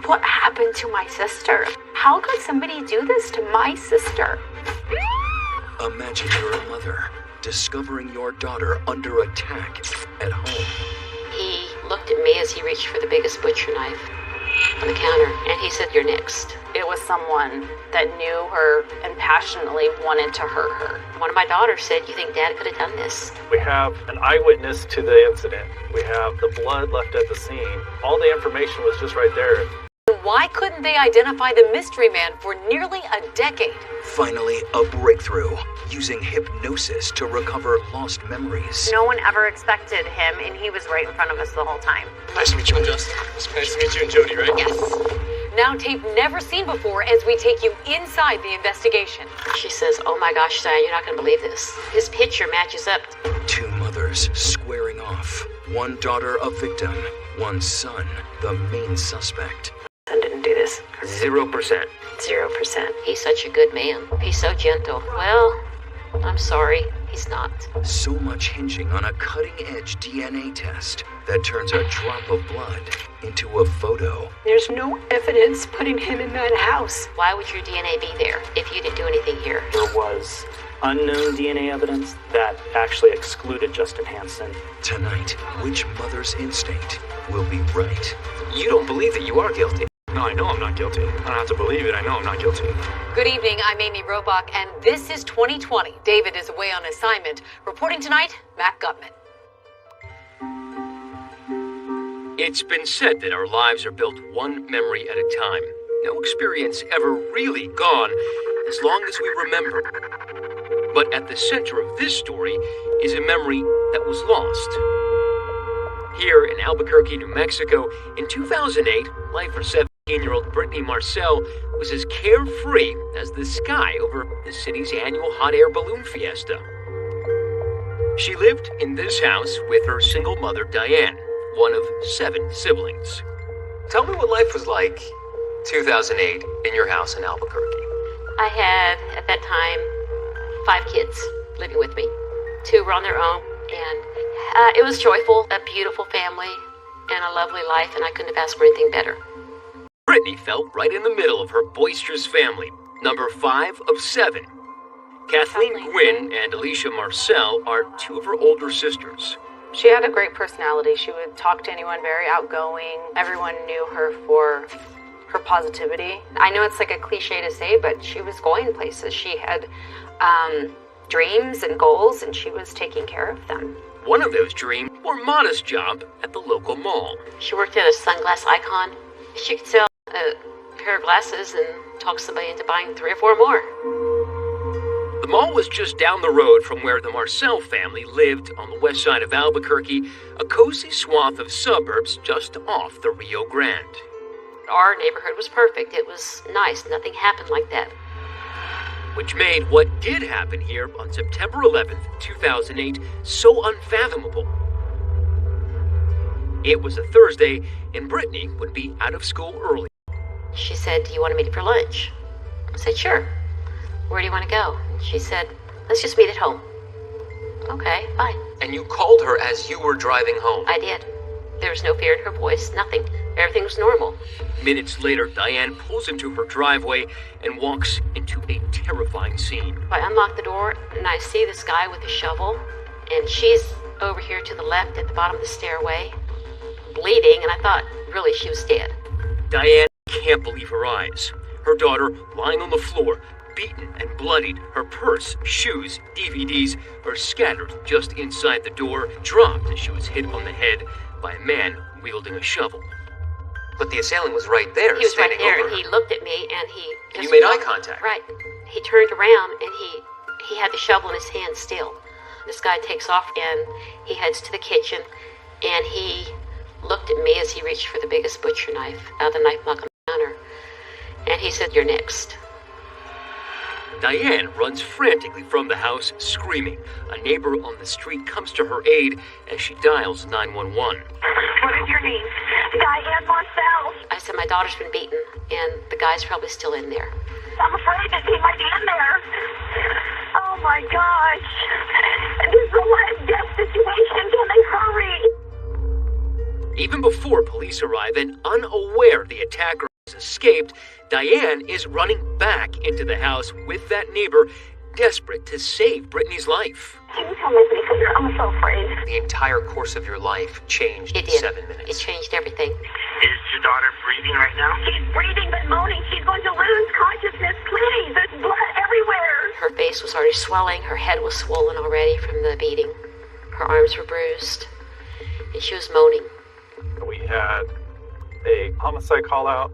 what happened to my sister? How could somebody do this to my sister? Imagine you're a mother, discovering your daughter under attack at home. He looked at me as he reached for the biggest butcher knife on the counter, and he said, "You're next." It was someone that knew her and passionately wanted to hurt her. One of my daughters said, "You think Dad could have done this?" We have an eyewitness to the incident. We have the blood left at the scene. All the information was just right there. Why couldn't they identify the mystery man for nearly a decade? Finally, a breakthrough, using hypnosis to recover lost memories. No one ever expected him, and he was right in front of us the whole time. Nice to meet you, I'm Justin. Nice to meet you and Jody, right? Yes. Now tape never seen before as we take you inside the investigation. She says, "Oh my gosh, Diane, you're not going to believe this. His picture matches up." Two mothers squaring off. One daughter a victim, one son the main suspect. I didn't do this. 0%. 0%. He's such a good man. He's so gentle. Well, I'm sorry. He's not. So much hinging on a cutting-edge DNA test that turns a drop of blood into a photo. There's no evidence putting him in that house. Why would your DNA be there if you didn't do anything here? There was unknown DNA evidence that actually excluded Justin Hansen. Tonight, which mother's instinct will be right? You don't believe that you are guilty. No, I know I'm not guilty. I don't have to believe it. I know I'm not guilty. Good evening, I'm Amy Robach, and this is 2020. David is away on assignment. Reporting tonight, Matt Gutman. It's been said that our lives are built one memory at a time. No experience ever really gone as long as we remember. But at the center of this story is a memory that was lost. Here in Albuquerque, New Mexico, in 2008, life for 17-year-old Brittany Marcel was as carefree as the sky over the city's annual hot air balloon fiesta. She lived in this house with her single mother, Diane, one of 7 siblings. Tell me what life was like 2008 in your house in Albuquerque. I had, at that time, 5 kids living with me. 2 were on their own, and it was joyful, a beautiful family, and a lovely life, and I couldn't have asked for anything better. Brittany fell right in the middle of her boisterous family, number 5 of 7. Kathleen Gwynn and Alicia Marcel are 2 of her older sisters. She had a great personality. She would talk to anyone, very outgoing. Everyone knew her for her positivity. I know it's like a cliche to say, but she was going places. She had dreams and goals, and she was taking care of them. One of those dreams, more modest job at the local mall. She worked at a sunglass icon. She could sell a pair of glasses and talk somebody into buying 3 or 4 more. The mall was just down the road from where the Marcel family lived on the west side of Albuquerque, a cozy swath of suburbs just off the Rio Grande. Our neighborhood was perfect. It was nice. Nothing happened like that. Which made what did happen here on September 11th, 2008, so unfathomable. It was a Thursday, and Brittany would be out of school early. She said, "Do you want to meet for lunch?" I said, "Sure." "Where do you want to go?" She said, "Let's just meet at home." "Okay, fine." And you called her as you were driving home. I did. There was no fear in her voice, nothing. Everything was normal. Minutes later, Diane pulls into her driveway and walks into a terrifying scene. I unlock the door, and I see this guy with a shovel, and she's over here to the left at the bottom of the stairway, bleeding, and I thought, really, she was dead. Diane can't believe her eyes. Her daughter lying on the floor, beaten and bloodied. Her purse, shoes, DVDs are scattered just inside the door, dropped as she was hit on the head by a man wielding a shovel. But the assailant was right there, He was right standing there, over and her. he looked at me, and he... And you made eye contact. Right. He turned around, and he had the shovel in his hand still. This guy takes off, and he heads to the kitchen, and he looked at me as he reached for the biggest butcher knife out of the knife block on the counter. And he said, "You're next." Diane runs frantically from the house, screaming. A neighbor on the street comes to her aid as she dials 911. What is your name? Diane Marcel. I said, "My daughter's been beaten, and the guy's probably still in there." I'm afraid that he might be in there. Oh my gosh. This is a life-death situation. Can they hurry? Even before police arrive and unaware the attacker escaped, Diane is running back into the house with that neighbor, desperate to save Brittany's life. Can you tell me, please? I'm so afraid. The entire course of your life changed It in did. 7 minutes. It changed everything. Is your daughter breathing right now? She's breathing but moaning. She's going to lose consciousness. Please, there's blood everywhere. Her face was already swelling. Her head was swollen already from the beating. Her arms were bruised. And she was moaning. We had a homicide call out.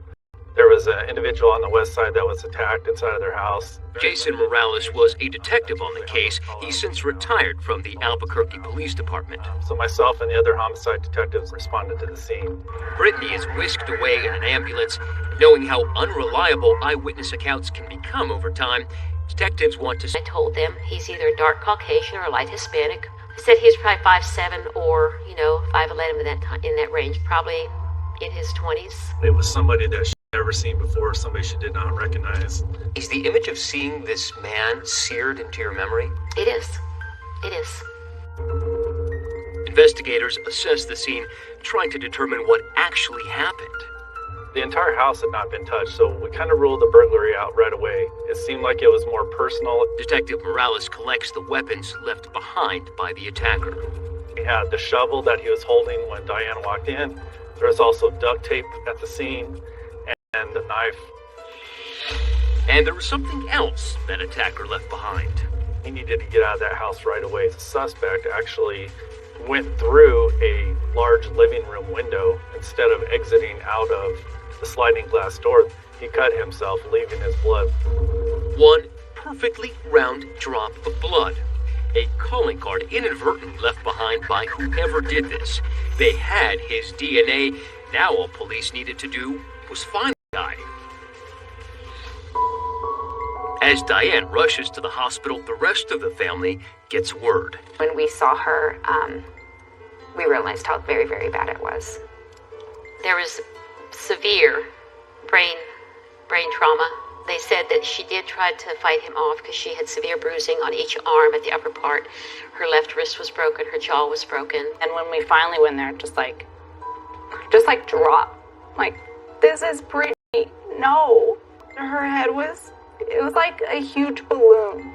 There was an individual on the west side that was attacked inside of their house. Jason Morales was a detective on the case. He's since retired from the Albuquerque Police Department. So myself and the other homicide detectives responded to the scene. Brittany is whisked away in an ambulance. Knowing how unreliable eyewitness accounts can become over time, detectives want to... I told them he's either a dark Caucasian or a light Hispanic. I said he was probably 5'7" or, 5'11" in that range, probably in his 20s. It was somebody that she'd never seen before, somebody she did not recognize. Is the image of seeing this man seared into your memory? It is. It is. Investigators assess the scene, trying to determine what actually happened. The entire house had not been touched, so we kind of ruled the burglary out right away. It seemed like it was more personal. Detective Morales collects the weapons left behind by the attacker. He had the shovel that he was holding when Diane walked in. There was also duct tape at the scene and a knife. And there was something else that attacker left behind. He needed to get out of that house right away. The suspect actually went through a large living room window instead of exiting out of the sliding glass door. He cut himself, leaving his blood. One perfectly round drop of blood. A calling card inadvertently left behind by whoever did this. They had his DNA. Now all police needed to do was find the guy. As Diane rushes to the hospital, the rest of the family gets word. When we saw her, we realized how very, very bad it was. There was severe brain trauma. They said that she did try to fight him off because she had severe bruising on each arm at the upper part. Her left wrist was broken, her jaw was broken. And when we finally went there, just like drop. Like, this is Brittany. No. Her head it was like a huge balloon.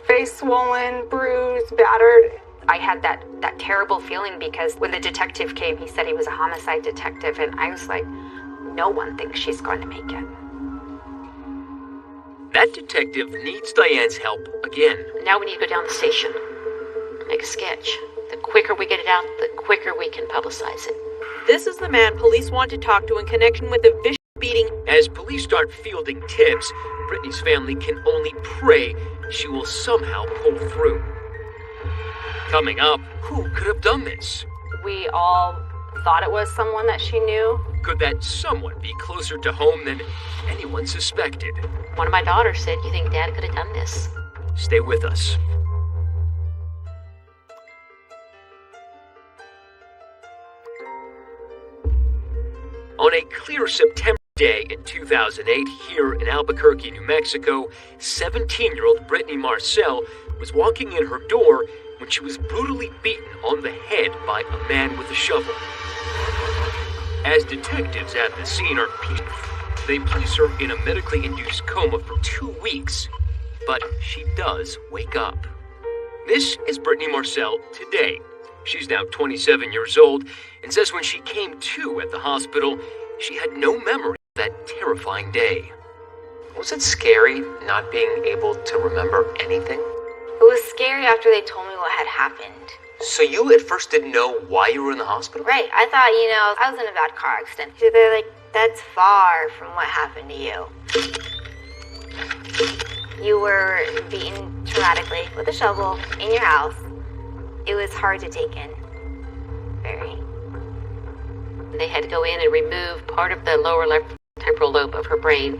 Face swollen, bruised, battered. I had that terrible feeling because when the detective came, he said he was a homicide detective, and I was like, no one thinks she's going to make it. That detective needs Diane's help again. Now we need to go down the station, make a sketch. The quicker we get it out, the quicker we can publicize it. This is the man police want to talk to in connection with the vicious beating. As police start fielding tips, Brittany's family can only pray she will somehow pull through. Coming up, who could have done this? We all thought it was someone that she knew. Could that someone be closer to home than anyone suspected? One of my daughters said, "You think Dad could have done this?" Stay with us. On a clear September day in 2008, here in Albuquerque, New Mexico, 17-year-old Brittany Marcel was walking in her door when she was brutally beaten on the head by a man with a shovel. As detectives at the scene are peaked, they place her in a medically induced coma for 2 weeks. But she does wake up. This is Brittany Marcel today. She's now 27 years old and says when she came to at the hospital, she had no memory of that terrifying day. Was it scary not being able to remember anything? It was scary after they told me what had happened. So you at first didn't know why you were in the hospital? Right. I thought, I was in a bad car accident. They're like, that's far from what happened to you. You were beaten traumatically with a shovel in your house. It was hard to take in. Very. They had to go in and remove part of the lower left temporal lobe of her brain.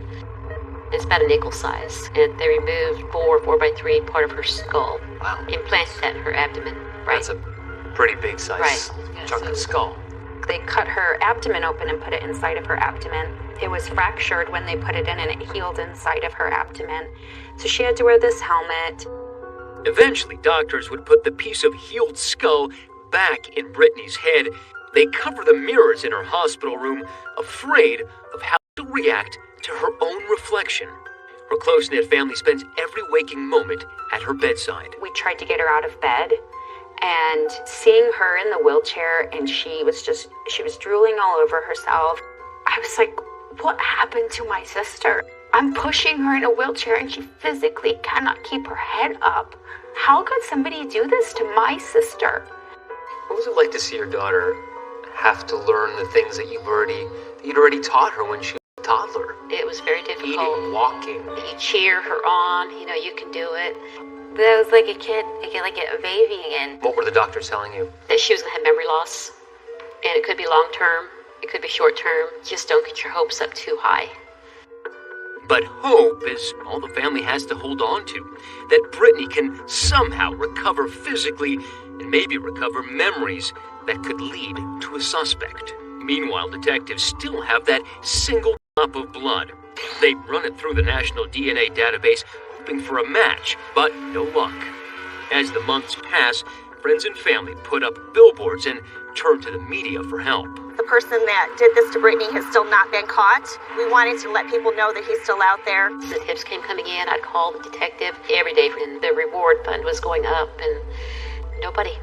It's about a nickel size. And they removed 4x3 part of her skull. Wow. Implanted that in her abdomen. Right. That's a pretty big size chunk of the skull. They cut her abdomen open and put it inside of her abdomen. It was fractured when they put it in, and it healed inside of her abdomen. So she had to wear this helmet. Eventually, doctors would put the piece of healed skull back in Brittany's head. They cover the mirrors in her hospital room, afraid of how overreact to her own reflection. Her close-knit family spends every waking moment at her bedside. We tried to get her out of bed, and seeing her in the wheelchair, and she was drooling all over herself. I was like, what happened to my sister? I'm pushing her in a wheelchair and she physically cannot keep her head up. How could somebody do this to my sister? What was it like to see your daughter have to learn the things that you'd already taught her when she was a toddler? It was very difficult. Eating, walking. You cheer her on, you can do it. But I was like a kid, like a baby again. What were the doctors telling you? That she was going to have memory loss. And it could be long-term, it could be short-term. Just don't get your hopes up too high. But hope is all the family has to hold on to. That Brittany can somehow recover physically and maybe recover memories that could lead to a suspect. Meanwhile, detectives still have that single drop of blood. They run it through the National DNA database, hoping for a match, but no luck. As the months pass, friends and family put up billboards and turn to the media for help. The person that did this to Brittany has still not been caught. We wanted to let people know that he's still out there. The tips came coming in. I'd call the detective every day, and the reward fund was going up, and nobody.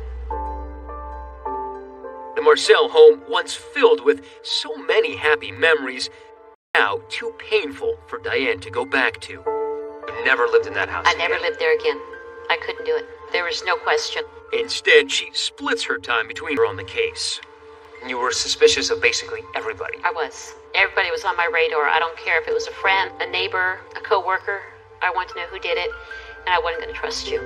The Marcel home, once filled with so many happy memories, now too painful for Diane to go back to. You never lived in that house I never lived there again. I couldn't do it. There was no question. Instead, she splits her time between her on the case. You were suspicious of basically everybody. I was. Everybody was on my radar. I don't care if it was a friend, a neighbor, a co-worker. I wanted to know who did it, and I wasn't going to trust you.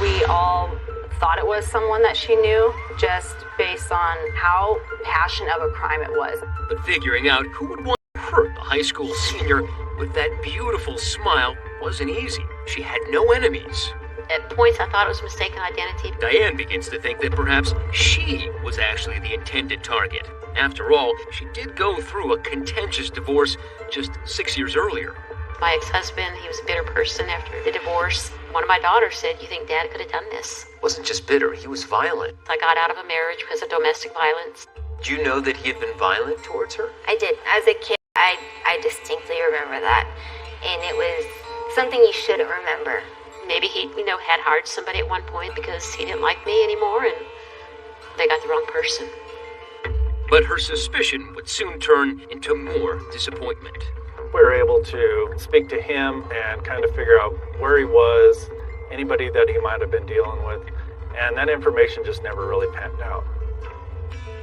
We all thought it was someone that she knew, just based on how passionate of a crime it was. But figuring out who would want to hurt the high school senior with that beautiful smile wasn't easy. She had no enemies. At points, I thought it was mistaken identity. Diane begins to think that perhaps she was actually the intended target. After all, she did go through a contentious divorce just 6 years earlier. My ex-husband, he was a bitter person after the divorce. One of my daughters said, "You think Dad could have done this?" Wasn't just bitter, he was violent. I got out of a marriage because of domestic violence. Do you know that he had been violent towards her? I did. As a kid, I distinctly remember that. And it was something you shouldn't remember. Maybe he, had hired somebody at one point because he didn't like me anymore and they got the wrong person. But her suspicion would soon turn into more disappointment. We were able to speak to him and kind of figure out where he was, anybody that he might have been dealing with, and that information just never really panned out.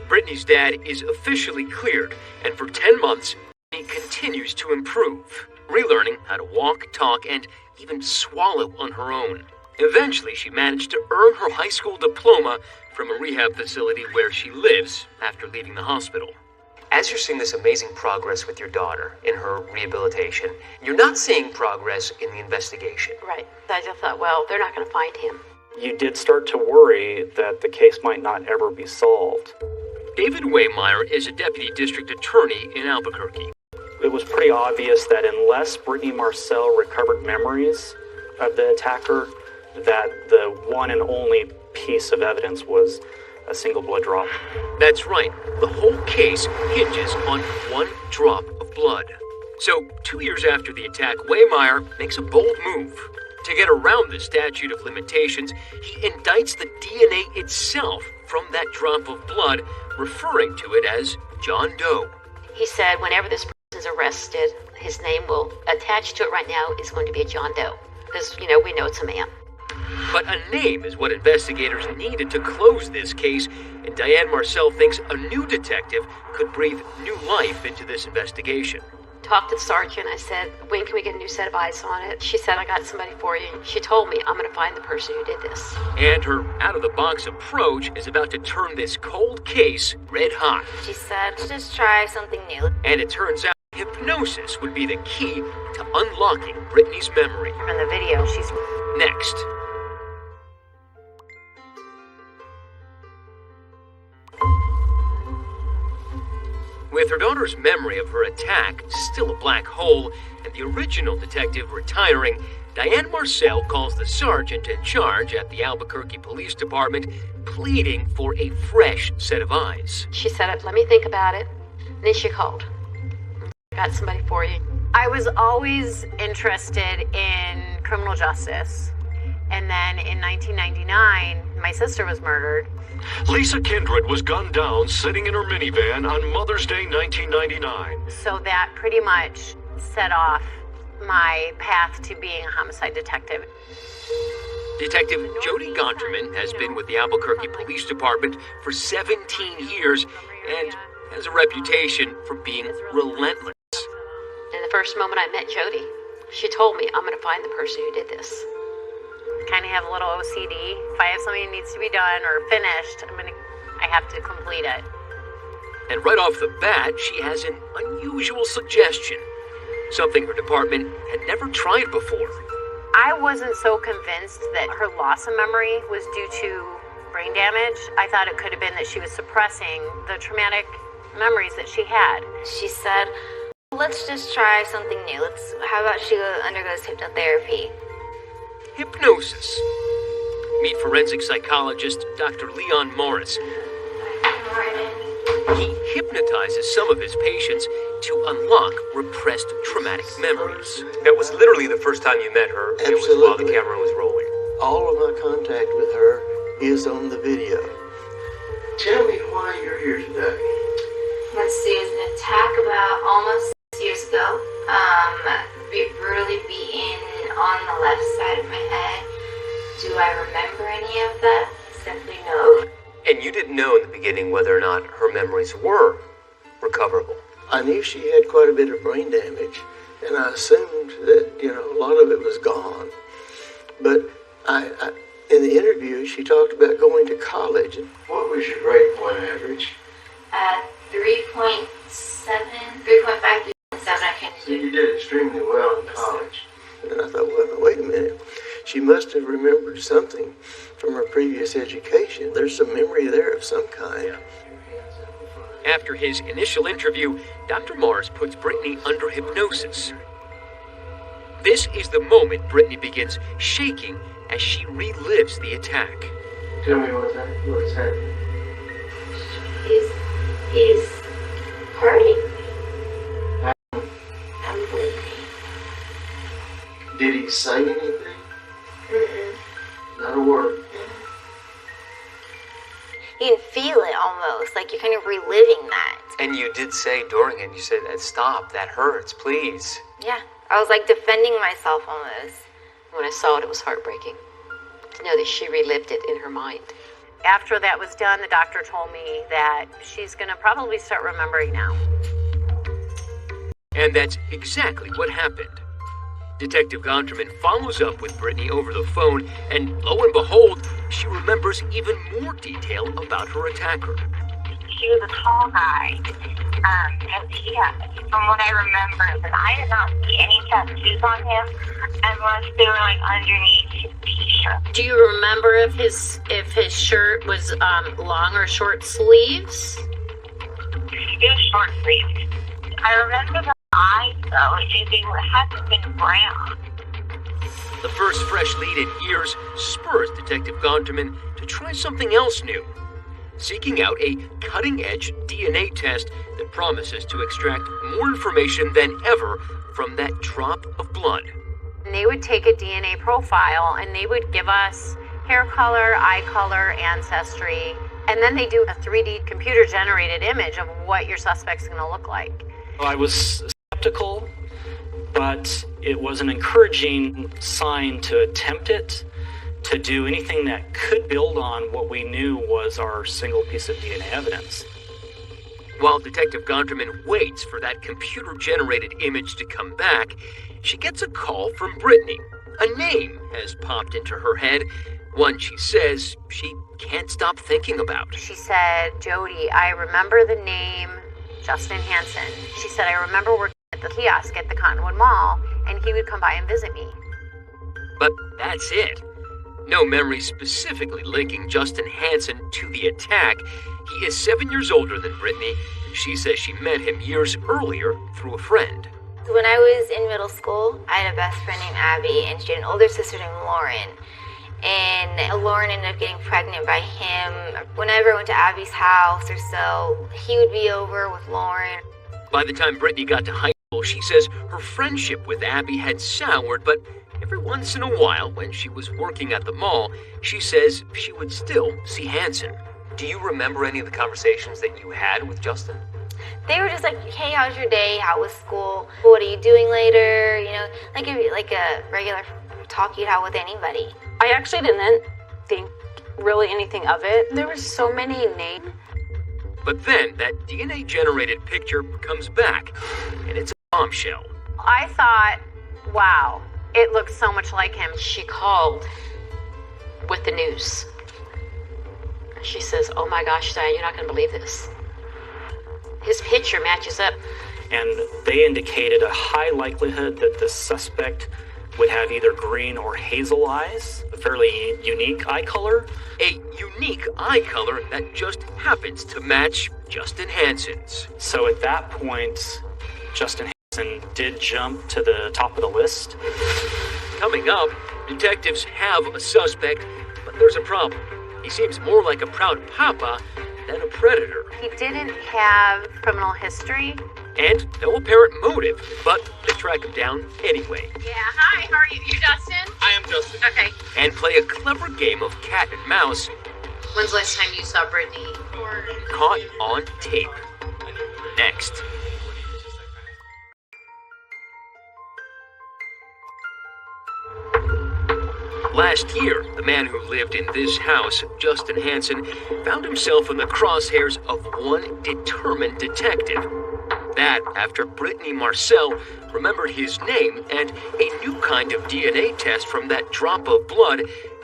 Brittany's dad is officially cleared, and for 10 months, he continues to improve, relearning how to walk, talk, and even swallow on her own. Eventually, she managed to earn her high school diploma from a rehab facility where she lives after leaving the hospital. As you're seeing this amazing progress with your daughter in her rehabilitation, you're not seeing progress in the investigation. Right. I just thought, well, they're not going to find him. You did start to worry that the case might not ever be solved. David Waymeyer is a deputy district attorney in Albuquerque. It was pretty obvious that unless Brittany Marcel recovered memories of the attacker, that the one and only piece of evidence was a single blood drop. That's right. The whole case hinges on one drop of blood. So, 2 years after the attack, Waymeyer makes a bold move. To get around the statute of limitations, he indicts the DNA itself from that drop of blood, referring to it as John Doe. He said whenever this person is arrested, his name will attach to it right now is going to be a John Doe. Because, we know it's a man. But a name is what investigators needed to close this case, and Diane Marcel thinks a new detective could breathe new life into this investigation. Talked to the sergeant. I said, when can we get a new set of eyes on it? She said, I got somebody for you. She told me, I'm going to find the person who did this. And her out-of-the-box approach is about to turn this cold case red hot. She said, just try something new. And it turns out hypnosis would be the key to unlocking Brittany's memory. In the video, she's... Next. With her daughter's memory of her attack still a black hole and the original detective retiring, Diane Marcel calls the sergeant in charge at the Albuquerque Police Department, pleading for a fresh set of eyes. She said, let me think about it. And then she called. I got somebody for you. I was always interested in criminal justice. And then in 1999, my sister was murdered. Lisa Kindred was gunned down sitting in her minivan on Mother's Day 1999. So that pretty much set off my path to being a homicide detective. Detective Jody Gonterman has been with the Albuquerque Police Department for 17 years and has a reputation for being relentless. And the first moment I met Jody, she told me, I'm going to find the person who did this. Kind of have a little OCD. If I have something that needs to be done or finished, I have to complete it. And right off the bat, she has an unusual suggestion. Something her department had never tried before. I wasn't so convinced that her loss of memory was due to brain damage. I thought it could have been that she was suppressing the traumatic memories that she had. She said, let's just try something new. How about she undergoes hypnotherapy? Hypnosis. Meet forensic psychologist Dr. Leon Morris. He hypnotizes some of his patients to unlock repressed traumatic memories. That was literally the first time you met her. Absolutely. It was while the camera was rolling. All of my contact with her is on the video. Tell me why you're here today. Let's see, it was an attack about almost 6 years ago. Brutally beaten on the left side of my head. Do I remember any of that? Simply no. And you didn't know in the beginning whether or not her memories were recoverable. I knew she had quite a bit of brain damage, and I assumed that, a lot of it was gone. But in the interview, she talked about going to college. What was your grade point average? 3.7, 3.5, 3.7, I can't So you did extremely well in college. And I thought, well, wait a minute. She must have remembered something from her previous education. There's some memory there of some kind. After his initial interview, Dr. Morris puts Brittany under hypnosis. This is the moment Brittany begins shaking as she relives the attack. Tell me what's happening. He's hurting. I'm bleeding. Did he say anything? Not a word. You can feel it almost, like you're kind of reliving that. And you did say during it, you said, stop, that hurts, please. Yeah, I was like defending myself almost. When I saw it, it was heartbreaking to know that she relived it in her mind. After that was done, the doctor told me that she's going to probably start remembering now. And that's exactly what happened. Detective Gonterman follows up with Brittany over the phone, and lo and behold, she remembers even more detail about her attacker. He was a tall guy, and from what I remember, but I did not see any tattoos on him unless they were like underneath his t-shirt. Do you remember if his shirt was long or short sleeves? It was short sleeves. I remember the eyes though. They had to have been brown. The first fresh lead in years spurs Detective Gonterman to try something else new, seeking out a cutting-edge DNA test that promises to extract more information than ever from that drop of blood. And they would take a DNA profile and they would give us hair color, eye color, ancestry, and then they do a 3D computer-generated image of what your suspect's going to look like. I was skeptical, but it was an encouraging sign to attempt it, to do anything that could build on what we knew was our single piece of DNA evidence. While Detective Gonterman waits for that computer-generated image to come back, she gets a call from Brittany. A name has popped into her head, one she says she can't stop thinking about. She said, Jody, I remember the name Justin Hansen. She said, I remember working at the kiosk at the Cottonwood Mall, and he would come by and visit me. But that's it. No memory specifically linking Justin Hansen to the attack. He is 7 years older than Brittany. She says she met him years earlier through a friend. When I was in middle school, I had a best friend named Abby, and she had an older sister named Lauren. And Lauren ended up getting pregnant by him. Whenever I went to Abby's house or so, he would be over with Lauren. By the time Brittany got to high She says her friendship with Abby had soured, but every once in a while, when she was working at the mall, she says she would still see Hansen. Do you remember any of the conversations that you had with Justin? They were just like, hey, how's your day? How was school? What are you doing later? You know, like a regular talk you'd have with anybody. I actually didn't think really anything of it. There were so many names. But then that DNA-generated picture comes back, and it's a bombshell. I thought, wow, it looks so much like him. She called with the news. She says, oh my gosh, Diane, you're not going to believe this. His picture matches up. And they indicated a high likelihood that the suspect would have either green or hazel eyes, a fairly unique eye color. A unique eye color that just happens to match Justin Hansen's. So at that point, Justin Hansen did jump to the top of the list. Coming up, detectives have a suspect, but there's a problem. He seems more like a proud papa than a predator. He didn't have criminal history. And no apparent motive, but they track him down anyway. Yeah, hi, how are you? You Justin? I am Justin. Okay. And play a clever game of cat and mouse. When's the last time you saw Brittany? Caught on tape. Next. Last year, the man who lived in this house, Justin Hansen, found himself in the crosshairs of one determined detective. That after Brittany Marcel remembered his name and a new kind of DNA test from that drop of blood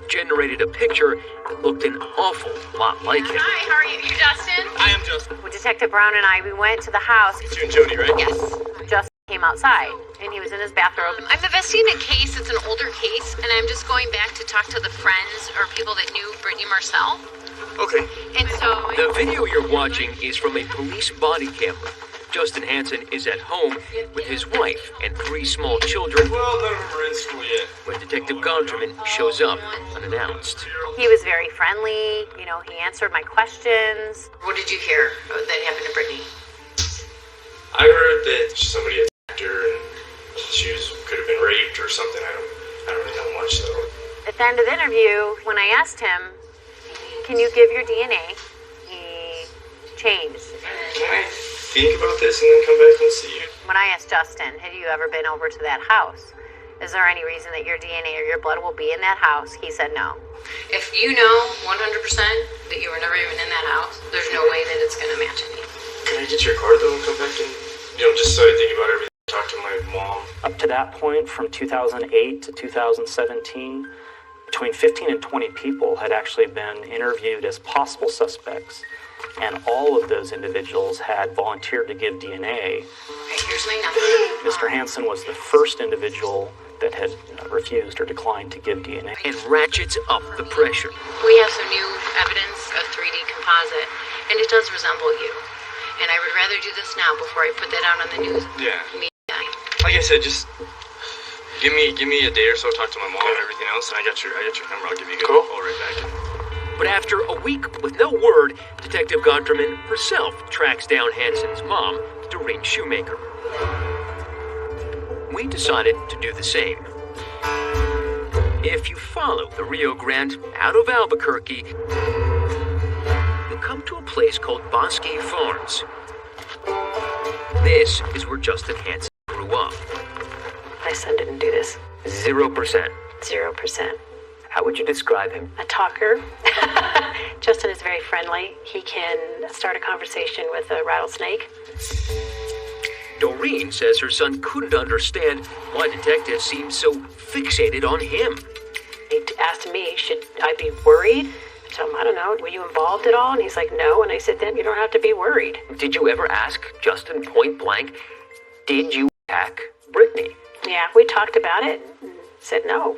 generated a picture that looked an awful lot like him. Hi, how are you? You Justin? I am Justin. Well, Detective Brown and I, we went to the house. It's you and Jody, right? Yes. Justin came outside, and he was in his bathrobe. I'm investigating a case. It's an older case, and I'm just going back to talk to the friends or people that knew Brittany Marcel. Okay. And so... The video you're watching is from a police body camera. Justin Hansen is at home with his wife and 3 small children. Well, none of them are in school yet. When Detective Gondraman shows up unannounced. He was very friendly. You know, he answered my questions. What did you hear that happened to Brittany? I heard that somebody attacked her and she could have been raped or something. I don't really know much though. At the end of the interview, when I asked him, can you give your DNA? He changed. Can I think about this and then come back and see you? When I asked Justin, have you ever been over to that house? Is there any reason that your DNA or your blood will be in that house? He said no. If you know 100% that you were never even in that house, there's no way that it's going to match any. Can I get your card though and come back and, just so I think about everything, talk to my mom? Up to that point, from 2008 to 2017, between 15 and 20 people had actually been interviewed as possible suspects. And all of those individuals had volunteered to give DNA. Here's my number. Mr. Hansen was the first individual that had refused or declined to give DNA. And ratchets up the pressure. We have some new evidence of 3D composite, and it does resemble you. And I would rather do this now before I put that out on the news. Yeah. Media. Like I said, just give me a day or so, talk to my mom and everything else, and I got your number. I'll give you a call right back. But after a week with no word, Detective Gondraman herself tracks down Hansen's mom, Doreen Shoemaker. We decided to do the same. If you follow the Rio Grande out of Albuquerque, you'll come to a place called Bosque Farms. This is where Justin Hansen grew up. My son didn't do this. 0%. 0%. How would you describe him? A talker. Justin is very friendly. He can start a conversation with a rattlesnake. Doreen says her son couldn't understand why detectives seemed so fixated on him. He asked me, should I be worried? I told him, I don't know, were you involved at all? And he's like, no. And I said, then you don't have to be worried. Did you ever ask Justin point blank, did you attack Brittany? Yeah, we talked about it and said no.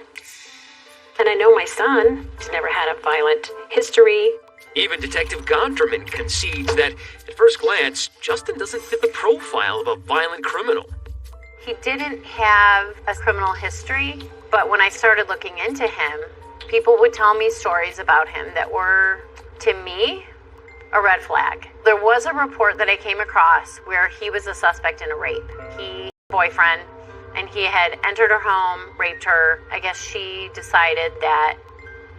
And I know my son has never had a violent history. Even Detective Gondraman concedes that, at first glance, Justin doesn't fit the profile of a violent criminal. He didn't have a criminal history, but when I started looking into him, people would tell me stories about him that were, to me, a red flag. There was a report that I came across where he was a suspect in a rape. He boyfriend, and he had entered her home, raped her. I guess she decided that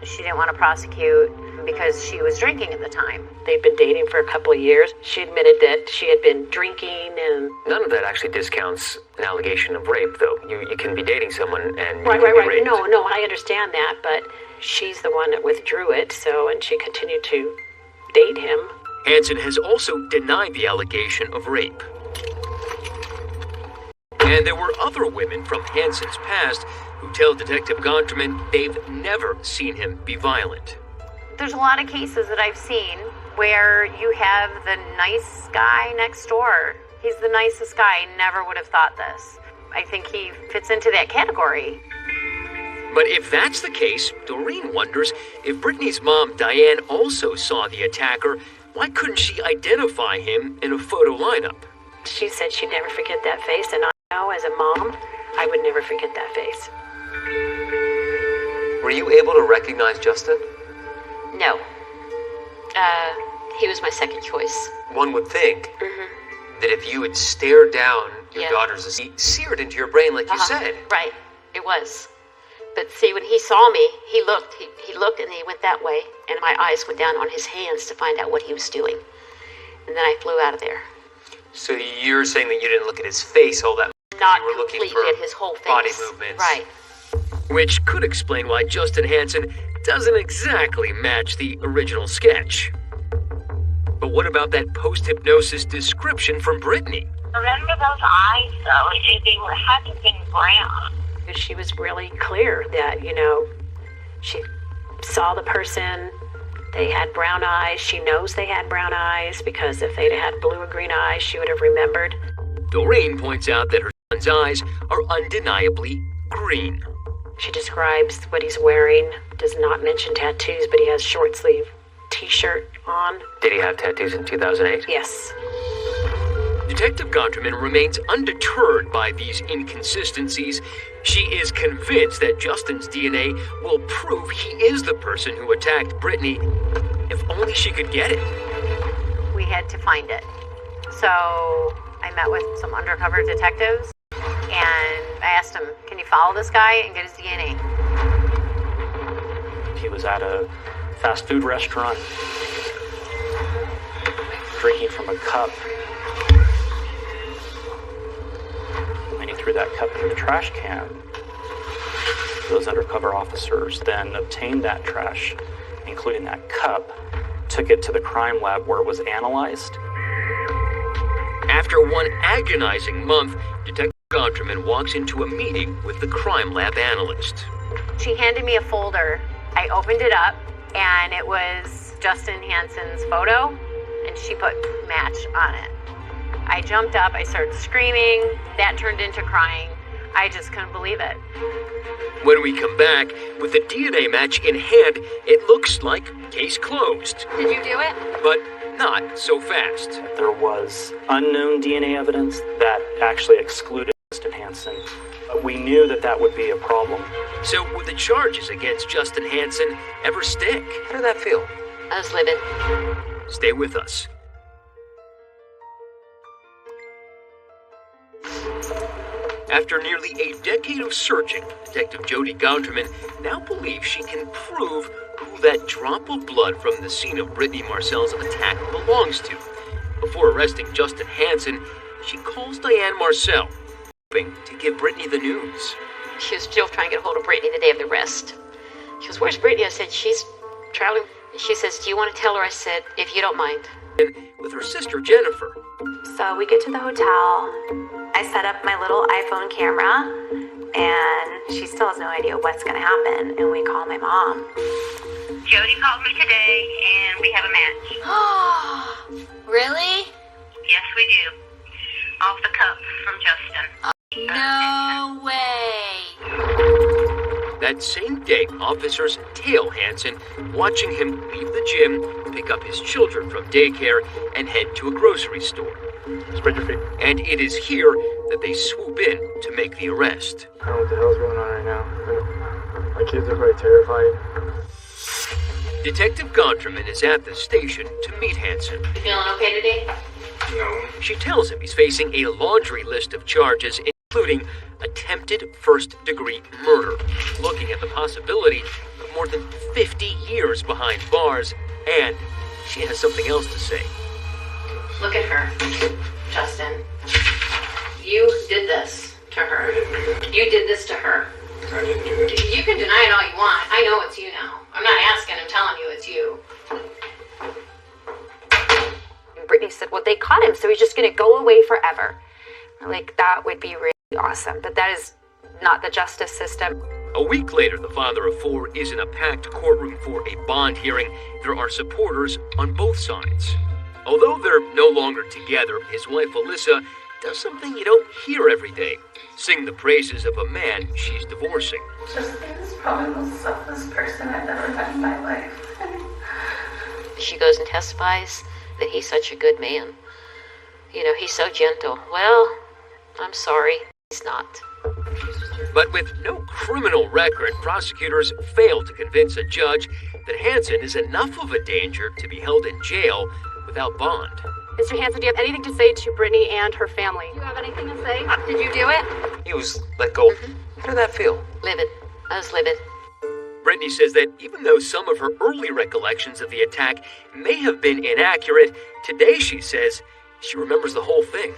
she didn't want to prosecute because she was drinking at the time. They'd been dating for a couple of years. She admitted that she had been drinking, and None of that actually discounts an allegation of rape, though. You can be dating someone and right. raped. No, I understand that, but she's the one that withdrew it. And she continued to date him. Hansen has also denied the allegation of rape. And there were other women from Hansen's past who tell Detective Gonterman they've never seen him be violent. There's a lot of cases that I've seen where you have the nice guy next door. He's the nicest guy. I never would have thought this. I think he fits into that category. But if that's the case, Doreen wonders if Brittany's mom, Diane, also saw the attacker. Why couldn't she identify him in a photo lineup? She said she'd never forget that face, and I know as a mom, I would never forget that face. Were you able to recognize Justin? No. He was my second choice. One would think that if you had stared down your daughter's seared into your brain like you said. Right, it was. But see, when he saw me, he looked and he went that way, and my eyes went down on his hands to find out what he was doing. And then I flew out of there. So you're saying that you didn't look at his face all that much? Not you were looking completely for at his whole face. body movements. Right. Which could explain why Justin Hansen doesn't exactly match the original sketch. But what about that post-hypnosis description from Brittany? Remember those eyes, though? They had to have been brown. She was really clear that, she saw the person, they had brown eyes. She knows they had brown eyes because if they'd had blue or green eyes, she would have remembered. Doreen points out that her son's eyes are undeniably green. She describes what he's wearing, does not mention tattoos, but he has short sleeve t-shirt on. Did he have tattoos in 2008? Yes. Detective Gonterman remains undeterred by these inconsistencies. She is convinced that Justin's DNA will prove he is the person who attacked Brittany, if only she could get it. We had to find it. So I met with some undercover detectives, and I asked him, can you follow this guy and get his DNA? He was at a fast food restaurant, drinking from a cup, and he threw that cup in the trash can. Those undercover officers then obtained that trash, including that cup, took it to the crime lab where it was analyzed. After one agonizing month, Detective Gonterman walks into a meeting with the crime lab analyst. She handed me a folder. I opened it up, and it was Justin Hansen's photo, and she put match on it. I jumped up, I started screaming, that turned into crying. I just couldn't believe it. When we come back, with the DNA match in hand, it looks like case closed. Did you do it? But not so fast. There was unknown DNA evidence that actually excluded Justin Hansen. We knew that would be a problem. So would the charges against Justin Hansen ever stick? How did that feel? I was livid. Stay with us. After nearly a decade of searching, Detective Jody Gonterman now believes she can prove who that drop of blood from the scene of Brittany Marcel's attack belongs to. Before arresting Justin Hansen, she calls Diane Marcel, hoping to give Brittany the news. She was still trying to get a hold of Brittany the day of the arrest. She goes, where's Brittany? I said, she's traveling. She says, do you want to tell her? I said, if you don't mind. And with her sister Jennifer. So we get to the hotel. I set up my little iPhone camera, and she still has no idea what's going to happen, and we call my mom. Jody called me today, and we have a match. Really? Yes, we do. Off the cup from Justin. No way. That same day, officers tail Hansen, watching him leave the gym, pick up his children from daycare, and head to a grocery store. Spread your feet. And it is here that they swoop in to make the arrest. I don't know what the hell's going on right now. My kids are probably terrified. Detective Gonterman is at the station to meet Hansen. You feeling okay today? No. She tells him he's facing a laundry list of charges, including attempted first-degree murder, looking at the possibility of more than 50 years behind bars, and she has something else to say. Look at her, Justin. You did this to her. You did this to her. I didn't do that. You can deny it all you want. I know it's you now. I'm not asking, I'm telling you it's you. And Brittany said, well, they caught him, so he's just going to go away forever. Like, that would be really awesome. But that is not the justice system. A week later, the father of four is in a packed courtroom for a bond hearing. There are supporters on both sides. Although they're no longer together, his wife Alyssa does something you don't hear every day. Sing the praises of a man she's divorcing. Justin is probably the most selfless person I've ever met in my life. She goes and testifies that he's such a good man. You know, he's so gentle. Well, I'm sorry, he's not. But with no criminal record, prosecutors fail to convince a judge that Hansen is enough of a danger to be held in jail without bond. Mr. Hansen, do you have anything to say to Brittany and her family? Do you have anything to say? Did you do it? He was let go. How did that feel? Livid. I was livid. Brittany says that even though some of her early recollections of the attack may have been inaccurate, today she says she remembers the whole thing.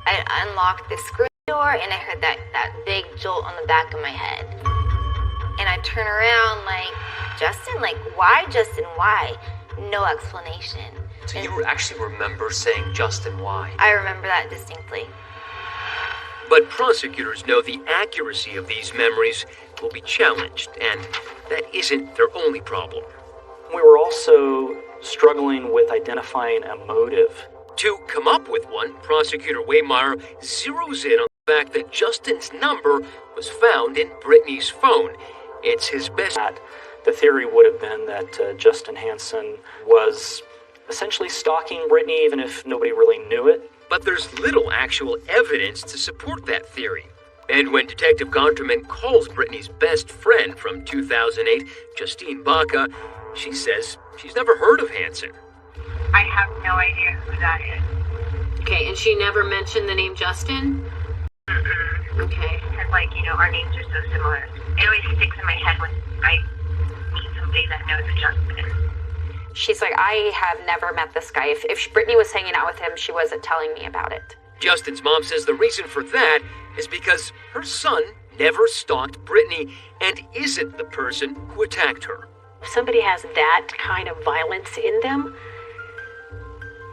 I unlocked the screen door and I heard that big jolt on the back of my head. And I turn around like, Justin? Like, why, Justin? Why? No explanation. So you actually remember saying Justin, why? I remember that distinctly. But prosecutors know the accuracy of these memories will be challenged, and that isn't their only problem. We were also struggling with identifying a motive. To come up with one, Prosecutor Waymire zeroes in on the fact that Justin's number was found in Brittany's phone. It's his best. The theory would have been that Justin Hansen was essentially stalking Brittany, even if nobody really knew it. But there's little actual evidence to support that theory. And when Detective Gonterman calls Brittany's best friend from 2008, Justine Baca, she says she's never heard of Hansen. I have no idea who that is. Okay, and she never mentioned the name Justin? Okay. Because, like, you know, our names are so similar. It always sticks in my head when I meet somebody that knows a Justin. She's like, I have never met this guy. If Brittany was hanging out with him, she wasn't telling me about it. Justin's mom says the reason for that is because her son never stalked Brittany and isn't the person who attacked her. If somebody has that kind of violence in them,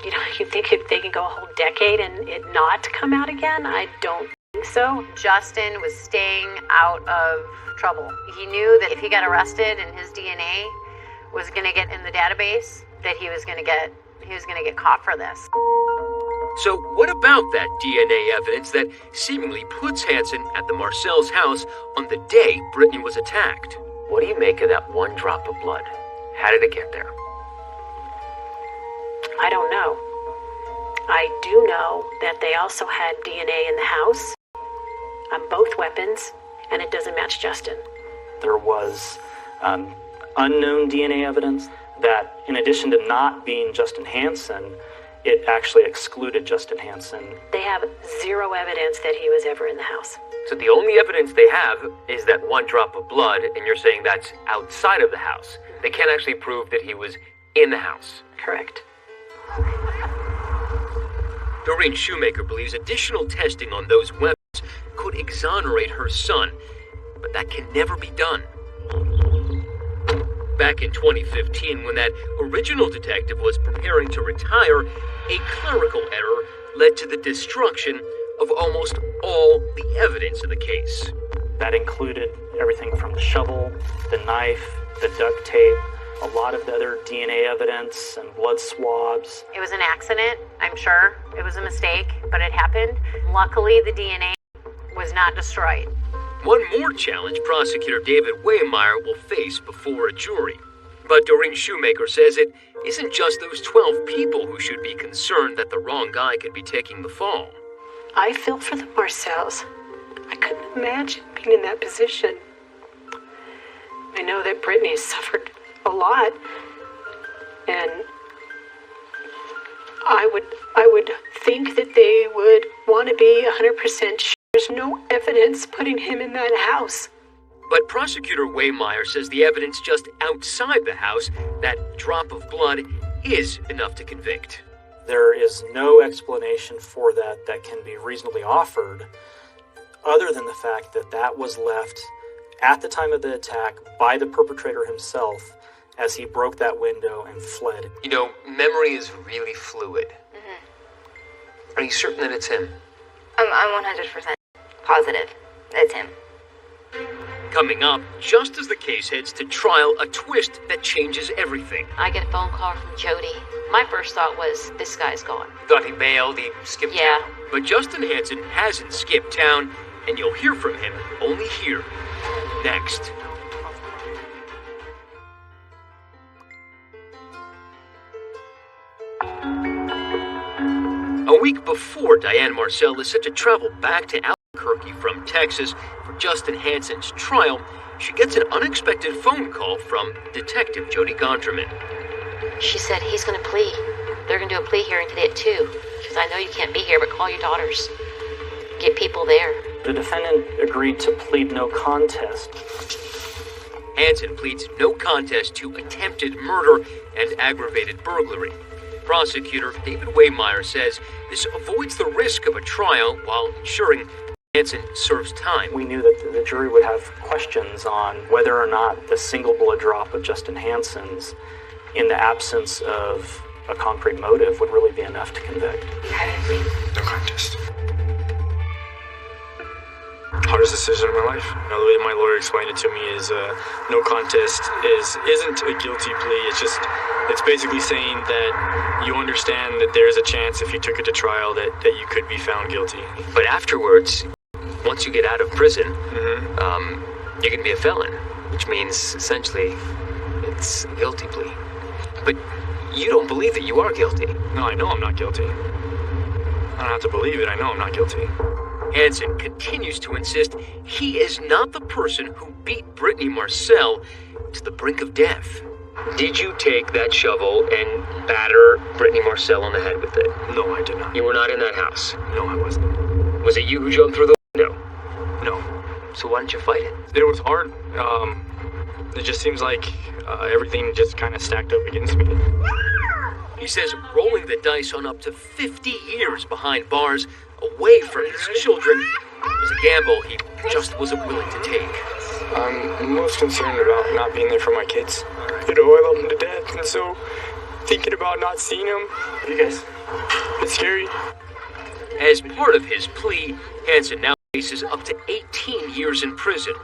you know, you think if they can go a whole decade and it not come out again? I don't think so. Justin was staying out of trouble. He knew that if he got arrested and his DNA was going to get in the database, that he was going to get caught for this. So what about that DNA evidence that seemingly puts Hansen at the Marcel's house on the day Brittany was attacked? What do you make of that one drop of blood? How did it get there? I don't know. I do know that they also had DNA in the house on both weapons, and it doesn't match Justin. There was unknown DNA evidence that, in addition to not being Justin Hansen, it actually excluded Justin Hansen. They have zero evidence that he was ever in the house. So the only evidence they have is that one drop of blood, and you're saying that's outside of the house. They can't actually prove that he was in the house. Correct. Doreen Shoemaker believes additional testing on those weapons could exonerate her son, but that can never be done. Back in 2015, when that original detective was preparing to retire, a clerical error led to the destruction of almost all the evidence in the case. That included everything from the shovel, the knife, the duct tape, a lot of the other DNA evidence and blood swabs. It was an accident, I'm sure. It was a mistake, but it happened. Luckily, the DNA was not destroyed. One more challenge prosecutor David Waymire will face before a jury. But Doreen Shoemaker says it isn't just those 12 people who should be concerned that the wrong guy could be taking the fall. I feel for the Marcells. I couldn't imagine being in that position. I know that Brittany suffered a lot, and I would think that they would want to be 100% sure There's no evidence putting him in that house. But Prosecutor Waymeyer says the evidence just outside the house, that drop of blood, is enough to convict. There is no explanation for that can be reasonably offered, other than the fact that that was left at the time of the attack by the perpetrator himself as he broke that window and fled. You know, memory is really fluid. Are you certain that it's him? I'm 100% positive it's him. Coming up, just as the case heads to trial, a twist that changes everything. I get a phone call from Jody. My first thought was, this guy's gone. Thought he bailed, he skipped town. But Justin Hansen hasn't skipped town, and you'll hear from him only here, next. A week before Diane Marcel is set to travel back to Albuquerque from Texas for Justin Hansen's trial, she gets an unexpected phone call from Detective Jody Gondraman. She said he's going to plea. They're going to do a plea hearing today at 2. She says, I know you can't be here, but call your daughters. Get people there. The defendant agreed to plead no contest. Hansen pleads no contest to attempted murder and aggravated burglary. Prosecutor David Waymeyer says this avoids the risk of a trial while ensuring Hansen serves time. We knew that the jury would have questions on whether or not the single blood drop of Justin Hansen's, in the absence of a concrete motive, would really be enough to convict. No contest. Hardest decision of my life. Now, the way my lawyer explained it to me is no contest isn't a guilty plea. It's basically saying that you understand that there's a chance if you took it to trial that you could be found guilty. But afterwards, once you get out of prison, you can be a felon, which means essentially it's a guilty plea. But you don't believe that you are guilty. No, I know I'm not guilty. I don't have to believe it. I know I'm not guilty. Hansen continues to insist he is not the person who beat Brittany Marcel to the brink of death. Did you take that shovel and batter Brittany Marcel on the head with it? No, I did not. You were not in that house? No, I wasn't. Was it you who jumped through the window? No. So why didn't you fight it? It was hard. It just seems like everything just kind of stacked up against me. He says rolling the dice on up to 50 years behind bars, away from his children, was a gamble he just wasn't willing to take. I'm most concerned about not being there for my kids. You know, I love them to death, and so thinking about not seeing them, you guys, it's scary. As part of his plea, Hansen now faces up to 18 years in prison.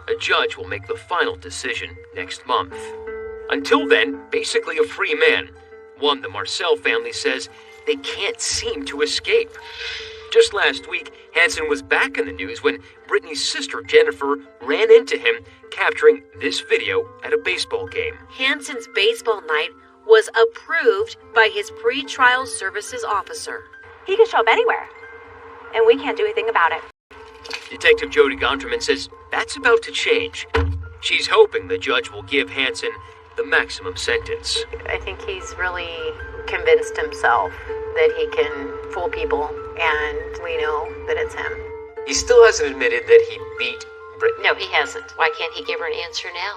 A judge will make the final decision next month. Until then, basically a free man. One the Marcel family says they can't seem to escape. Just last week, Hansen was back in the news when Brittany's sister, Jennifer, ran into him, capturing this video at a baseball game. Hansen's baseball night was approved by his pretrial services officer. He can show up anywhere, and we can't do anything about it. Detective Jody Gondraman says that's about to change. She's hoping the judge will give Hansen the maximum sentence. I think he's really convinced himself that he can fool people, and we know that it's him. He still hasn't admitted that he beat Brittany. No, he hasn't. Why can't he give her an answer now?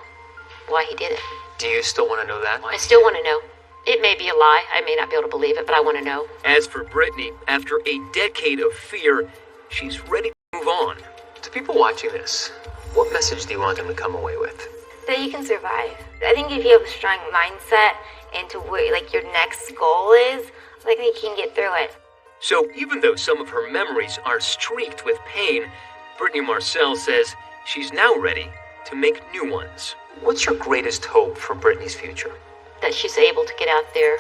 Why he did it? Do you still want to know that? I still want to know. It may be a lie. I may not be able to believe it, but I want to know. As for Brittany, after a decade of fear, she's ready to move on. To people watching this, what message do you want them to come away with? That you can survive. I think if you have a strong mindset into what your next goal is, you can get through it. So even though some of her memories are streaked with pain, Brittany Marcel says she's now ready to make new ones. What's your greatest hope for Brittany's future? That she's able to get out there